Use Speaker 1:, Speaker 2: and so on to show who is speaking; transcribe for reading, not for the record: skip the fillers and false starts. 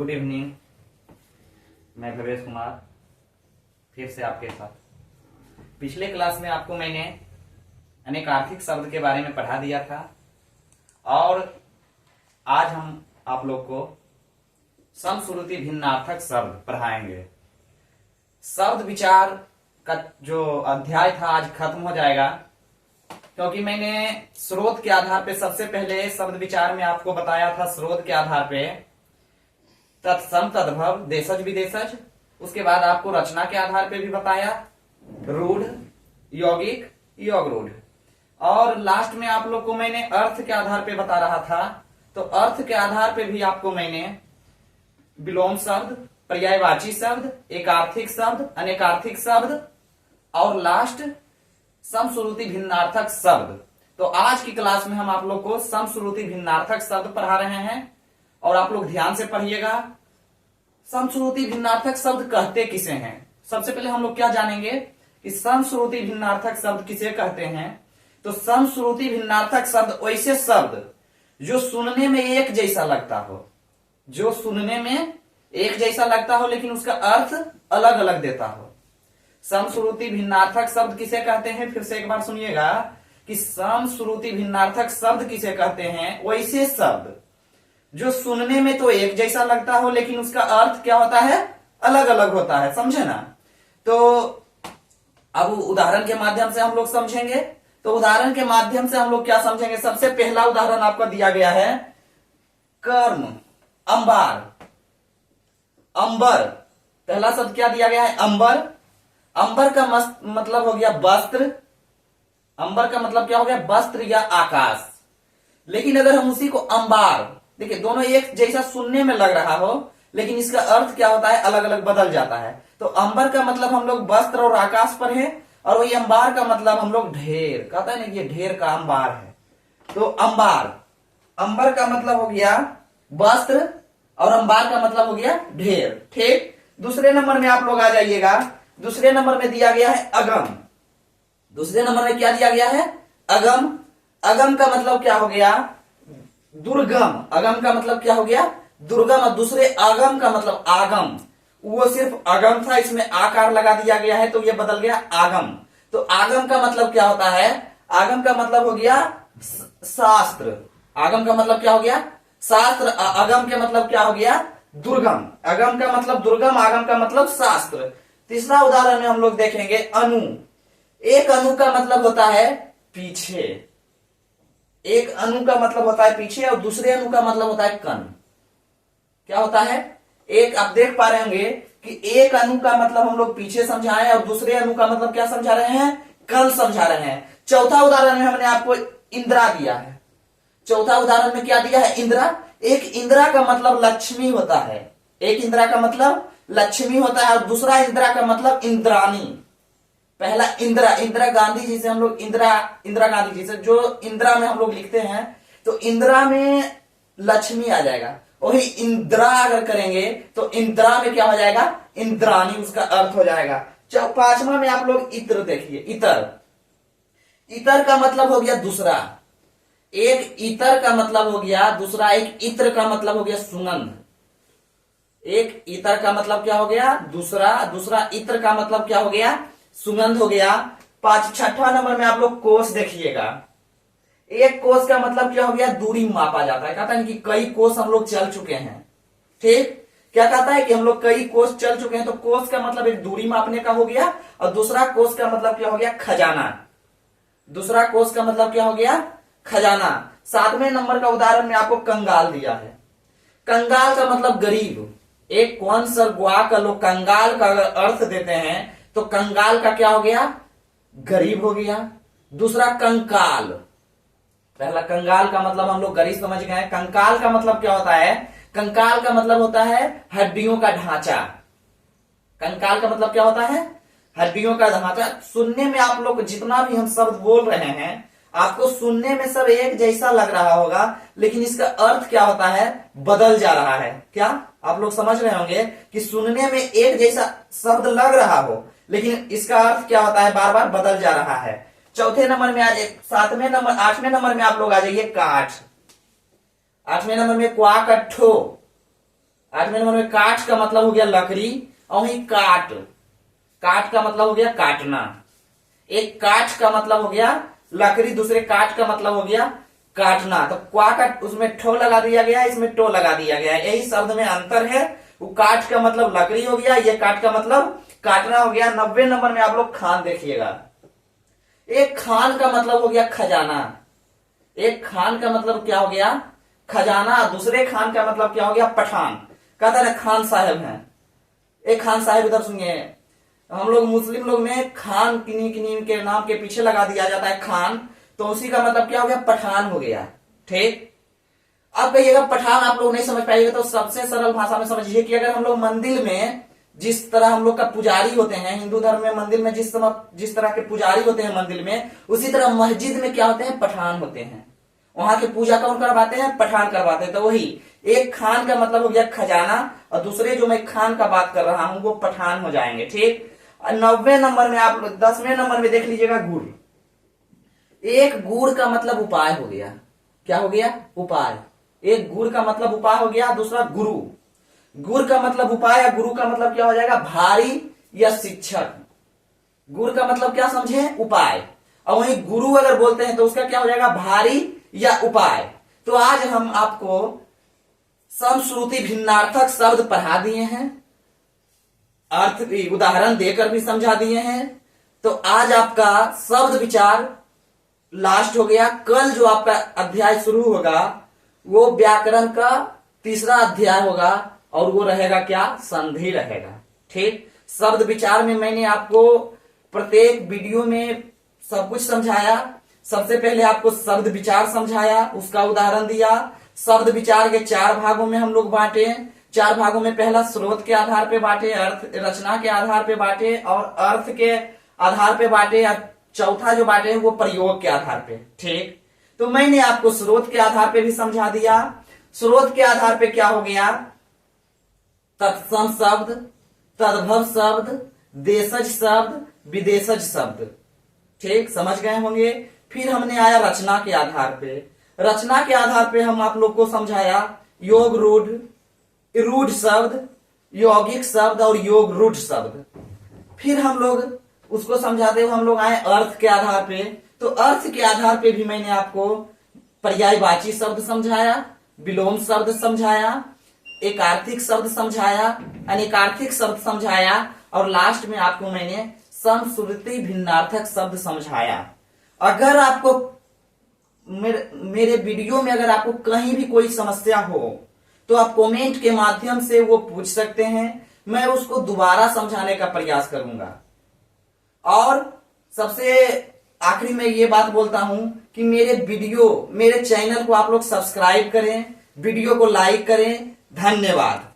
Speaker 1: Good evening. मैं भवेश कुमार फिर से आपके साथ। पिछले क्लास में आपको मैंने अनेक आर्थिक शब्द के बारे में पढ़ा दिया था और आज हम आप लोग को समश्रुति भिन्नार्थक शब्द पढ़ाएंगे। शब्द विचार का जो अध्याय था आज खत्म हो जाएगा, क्योंकि मैंने स्रोत के आधार पे सबसे पहले शब्द विचार में आपको बताया था। स्रोत के आधार पे तत्सम तद्भव देशज विदेशज, उसके बाद आपको रचना के आधार पे भी बताया, रूढ़ यौगिक योग रूढ़, और लास्ट में आप लोग को मैंने अर्थ के आधार पे बता रहा था। तो अर्थ के आधार पे भी आपको मैंने विलोम शब्द, पर्यायवाची शब्द, एकार्थिक शब्द, अनेकार्थिक शब्द और लास्ट समश्रुति भिन्नार्थक शब्द। तो आज की क्लास में हम आप लोग को समश्रुति भिन्नार्थक शब्द पढ़ा रहे हैं और आप लोग ध्यान से पढ़िएगा। समश्रुति भिन्नार्थक शब्द कहते किसे हैं? सबसे पहले हम लोग क्या जानेंगे कि समश्रुति भिन्नार्थक शब्द किसे कहते हैं। तो समश्रुति भिन्नार्थक शब्द वैसे शब्द जो सुनने में एक जैसा लगता हो, जो सुनने में एक जैसा लगता हो लेकिन उसका अर्थ अलग अलग देता हो। समश्रुति भिन्नार्थक शब्द किसे कहते हैं? फिर से एक बार सुनिएगा कि समश्रुति भिन्नार्थक शब्द किसे कहते हैं? वैसे शब्द जो सुनने में तो एक जैसा लगता हो लेकिन उसका अर्थ क्या होता है? अलग अलग होता है। समझे ना? तो अब उदाहरण के माध्यम से हम लोग समझेंगे। तो उदाहरण के माध्यम से हम लोग क्या समझेंगे? सबसे पहला उदाहरण आपका दिया गया है कर्म, अंबार, अंबर। पहला शब्द क्या दिया गया है? अंबर। अंबर का मतलब हो गया वस्त्र। अंबर का मतलब क्या हो गया? वस्त्र या आकाश। लेकिन अगर हम उसी को अंबार, देखिए दोनों एक जैसा सुनने में लग रहा हो लेकिन इसका अर्थ क्या होता है? अलग अलग बदल जाता है। तो अंबर का मतलब हम लोग वस्त्र और आकाश पर है, और वही अंबार का मतलब हम लोग ढेर, कहता है ना ये ढेर का अंबार है। तो अंबार, अंबर का मतलब हो गया वस्त्र और अंबार का मतलब हो गया ढेर। ठीक। दूसरे नंबर में आप लोग आ जाइएगा। दूसरे नंबर में दिया गया है अगम। दूसरे नंबर में क्या दिया गया है? अगम। अगम का मतलब क्या हो गया? दुर्गम। अगम का मतलब क्या हो गया? दुर्गम। और दूसरे आगम का मतलब आगम। वो सिर्फ अगम था, इसमें आकार लगा दिया गया है तो ये बदल गया आगम। तो आगम का मतलब क्या होता है? आगम का मतलब हो गया शास्त्र। आगम का मतलब क्या हो गया? शास्त्र। अगम के मतलब क्या हो गया? दुर्गम। अगम का मतलब दुर्गम, आगम का मतलब शास्त्र। तीसरा उदाहरण में हम लोग देखेंगे अनु। एक अनु का मतलब होता है पीछे। एक अनु का मतलब होता है पीछे और दूसरे अनु का मतलब होता है कन। क्या होता है? एक आप देख पा रहे होंगे कि एक अनु का मतलब हम लोग पीछे समझाएं और दूसरे अनु का मतलब क्या समझा रहे हैं? कन समझा रहे हैं। चौथा उदाहरण में हमने आपको इंदिरा दिया है। चौथा उदाहरण में क्या दिया है? इंदिरा। एक इंदिरा का मतलब लक्ष्मी होता है। एक इंदिरा का मतलब लक्ष्मी होता है और दूसरा इंदिरा का मतलब इंद्राणी। पहला इंदिरा, इंदिरा गांधी जी से हम लोग इंदिरा गांधी जी से जो इंदिरा में हम लोग लिखते हैं तो इंदिरा में लक्ष्मी आ जाएगा। वही इंदिरा अगर करेंगे तो इंदिरा में क्या हो जाएगा? इंद्राणी उसका अर्थ हो जाएगा। पांचवा में आप लोग इत्र देखिए। इतर, इतर का मतलब हो गया दूसरा। एक इतर का मतलब हो गया दूसरा। एक इत्र का मतलब हो गया सुगंध। एक इतर का मतलब क्या हो गया? दूसरा। दूसरा इत्र का मतलब क्या हो गया? सुगंध हो गया। छठा नंबर में आप लोग कोस देखिएगा। एक कोस का मतलब क्या हो गया? दूरी मापा जाता है। कहता है कि कई कोस हम लोग चल चुके हैं। ठीक। क्या कहता है कि हम लोग कई कोस चल चुके हैं। तो कोस का मतलब एक दूरी मापने का हो गया और दूसरा कोस का मतलब क्या हो गया? खजाना। दूसरा कोस का मतलब क्या हो गया? खजाना। सातवें नंबर का उदाहरण में आपको कंगाल दिया है। कंगाल का मतलब गरीब। एक कौन सर गुआ का लोग कंगाल का अगर अर्थ देते हैं तो कंगाल का क्या हो गया? गरीब हो गया। दूसरा कंकाल। पहला कंगाल का मतलब हम लोग गरीब समझ गए। कंकाल का मतलब क्या होता है? कंकाल का मतलब होता है हड्डियों का ढांचा। कंकाल का मतलब क्या होता है? हड्डियों का ढांचा। सुनने में आप लोग जितना भी हम शब्द बोल रहे हैं आपको सुनने में सब एक जैसा लग रहा होगा लेकिन इसका अर्थ क्या होता है? बदल जा रहा है। क्या आप लोग समझ रहे होंगे कि सुनने में एक जैसा शब्द लग रहा हो लेकिन इसका अर्थ क्या होता है? बार बार बदल जा रहा है। चौथे नंबर में आ जाए, सातवें नंबर, आठवें नंबर में आप लोग आ जाइए काठ। आठवें नंबर में क्वा कट्ठो। 8वें नंबर में काठ का मतलब हो गया लकड़ी, और वहीं काट, काट का मतलब हो गया काटना। एक काठ का मतलब हो गया लकड़ी, दूसरे काठ का मतलब हो गया काटना। तो क्वा का उसमें ठो लगा दिया गया, इसमें टो लगा दिया गया, यही शब्द में अंतर है। वो काठ का मतलब लकड़ी हो गया, ये काठ का मतलब काटना हो गया। 90 नंबर में आप लोग खान देखिएगा। एक खान का मतलब हो गया खजाना, एक खान का मतलब क्या हो गया खजाना, दूसरे खान का मतलब क्या हो गया पठान। कहता है खान साहब हैं, एक खान साहब इधर सुनिए। हम लोग मुस्लिम लोग में खान किन्हीं किन्हीं के नाम के पीछे लगा दिया जाता है खान, तो उसी का मतलब क्या हो गया पठान हो गया। ठीक, अब कहिएगा पठान आप लोग नहीं समझ पाएंगे, तो सबसे सरल भाषा में समझिए कि अगर हम लोग मंदिर में जिस तरह हम लोग का पुजारी होते हैं, हिंदू धर्म में मंदिर में जिस तरह के पुजारी होते हैं मंदिर में, उसी तरह मस्जिद में क्या होते हैं पठान होते हैं। वहां की पूजा कौन करवाते हैं पठान करवाते हैं। तो वही एक खान का मतलब हो गया खजाना, और दूसरे जो मैं खान का बात कर रहा हूं वो पठान हो जाएंगे। ठीक, 90 नंबर में आप 10वें नंबर में देख लीजिएगा गुड़। एक गुड़ का मतलब उपाय हो गया, क्या हो गया उपाय। एक गुड़ का मतलब उपाय हो गया, दूसरा गुरु। गुर का मतलब उपाय, या गुरु का मतलब क्या हो जाएगा भारी या शिक्षक। गुर का मतलब क्या समझे उपाय, और वहीं गुरु अगर बोलते हैं तो उसका क्या हो जाएगा भारी या उपाय। तो आज हम आपको समश्रुति भिन्नार्थक शब्द पढ़ा दिए हैं, अर्थ उदाहरण देकर भी समझा दिए हैं। तो आज आपका शब्द विचार लास्ट हो गया। कल जो आपका अध्याय शुरू होगा वो व्याकरण का तीसरा अध्याय होगा, और वो रहेगा क्या संधि रहेगा। ठीक, शब्द विचार में मैंने आपको प्रत्येक वीडियो में सब कुछ समझाया। सबसे पहले आपको शब्द विचार समझाया, उसका उदाहरण दिया। शब्द विचार के 4 भागों में हम लोग बांटे। 4 भागों में पहला स्रोत के आधार पे बांटे, अर्थ रचना के आधार पे बांटे, और अर्थ के आधार पे बांटे, या चौथा जो बांटे वो प्रयोग के आधार पे। ठीक, तो मैंने आपको स्रोत के आधार पे भी समझा दिया। स्रोत के आधार पे क्या हो गया तत्सम शब्द, तद्भव शब्द, देशज शब्द, विदेशज शब्द। ठीक, समझ गए होंगे। फिर हमने आया रचना के आधार पे। रचना के आधार पे हम आप लोग को समझाया योग रूढ़, रूढ़ शब्द, यौगिक शब्द और योग रूढ़ शब्द। फिर हम लोग उसको समझाते हुए हम लोग आए अर्थ के आधार पे। तो अर्थ के आधार पे भी मैंने आपको पर्यायवाची शब्द समझाया, विलोम शब्द समझाया, एकार्थिक शब्द समझाया, अनेकार्थिक शब्द समझाया, और लास्ट में आपको मैंने समश्रुति भिन्नार्थक शब्द समझाया। अगर आपको मेरे वीडियो में अगर आपको कहीं भी कोई समस्या हो तो आप कमेंट के माध्यम से वो पूछ सकते हैं, मैं उसको दोबारा समझाने का प्रयास करूंगा। और सबसे आखिरी में ये बात बोलता हूं कि मेरे चैनल को आप लोग सब्सक्राइब करें, वीडियो को लाइक करें। धन्यवाद।